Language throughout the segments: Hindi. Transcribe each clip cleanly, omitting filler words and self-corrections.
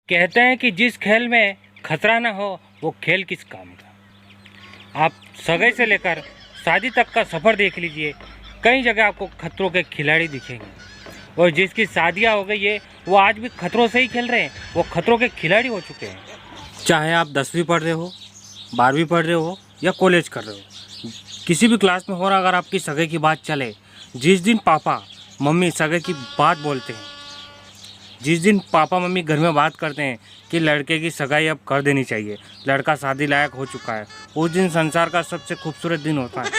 कहते हैं कि जिस खेल में खतरा ना हो वो खेल किस काम का। आप सगाई से लेकर शादी तक का सफ़र देख लीजिए, कई जगह आपको खतरों के खिलाड़ी दिखेंगे और जिसकी शादियां हो गई है वो आज भी खतरों से ही खेल रहे हैं, वो खतरों के खिलाड़ी हो चुके हैं। चाहे आप 10वीं पढ़ रहे हो, 12वीं पढ़ रहे हो या कॉलेज कर रहे हो, किसी भी क्लास में हो रहा, अगर आपकी सगाई की बात चले, जिस दिन पापा मम्मी सगाई की बात बोलते हैं, जिस दिन पापा मम्मी घर में बात करते हैं कि लड़के की सगाई अब कर देनी चाहिए, लड़का शादी लायक हो चुका है, उस दिन संसार का सबसे खूबसूरत दिन होता है।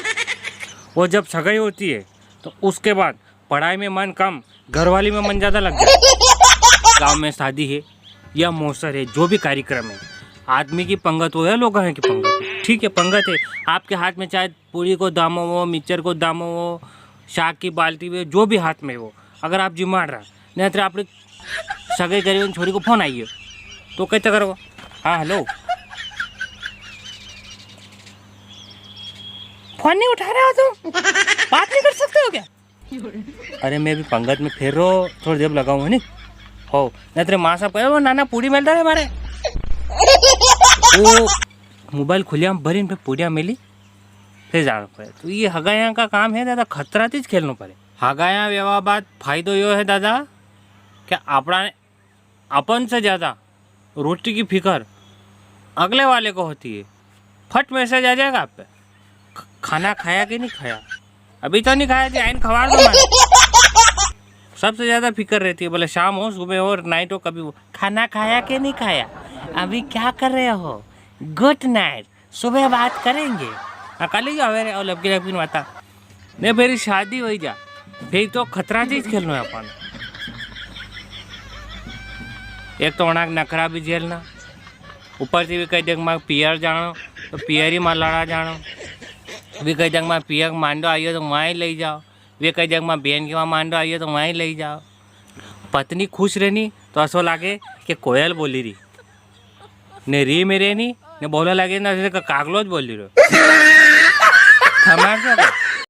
वो जब सगाई होती है तो उसके बाद पढ़ाई में मन कम, घरवाली में मन ज़्यादा लग जाता है। गाँव में शादी है या मौसर है, जो भी कार्यक्रम है, आदमी की पंगत हो या लोग हैं की पंगत हो, ठीक है पंगत है, आपके हाथ में चाहे पूरी को दामो हो, मिक्सर को दामो हो, शाक की बाल्टी में, जो भी हाथ में हो, अगर आप जिम्माड़ रहा नहीं तो आप सगाई करी छोरी को फोन आइए तो कैसे करो। हाँ हेलो, फोन नहीं उठा रहे हो तुम, बात नहीं कर सकते हो क्या? अरे मैं भी पंगत में फिर रो, थोड़ी देर लगाऊँ है नहीं हो, नहीं तेरे माँ साहब कहे वो नाना पूड़ी मिलता है हमारे, वो मोबाइल खुलिया भरी इन पे पूड़ियाँ मिली फिर जाना पड़े। तो ये हगाया का काम है दादा, खतरा थी खेलना पड़े। हगाया व्यवहार बात फायदो यो है दादा क्या अपना अपन से ज़्यादा रोटी की फिक्र अगले वाले को होती है। फट मैसेज आ जाएगा आप पे, खाना खाया कि नहीं खाया, अभी तो नहीं खाया थी, आइन खवा दो मैंने। सबसे ज़्यादा फिक्र रहती है, बोले शाम हो सुबह हो नाइट हो, कभी हो खाना खाया कि नहीं खाया, अभी क्या कर रहे हो, गुड नाइट, सुबह बात करेंगे। कल ही जाओ और लपकी लपकी माता नहीं, मेरी शादी हो जा फिर तो खतरा चीज खेलना है अपन। एक तो वहाँ नखरा भी झेलना, ऊपर से भी कई देख मैं पियर जानो तो पियर ही मां लड़ा जानो, भी कई देख मैं पियर मांडो आइए तो वहाँ ही ले जाओ, वे कई देख मैं बहन के वहाँ मांडो आइए तो वहाँ ही ले जाओ। पत्नी खुश रहनी तो ऐसा लगे कि कोयल बोली रही ने री में रहनी ने बोला लगे ना जैसे कागलोज बोली रहो। हमारे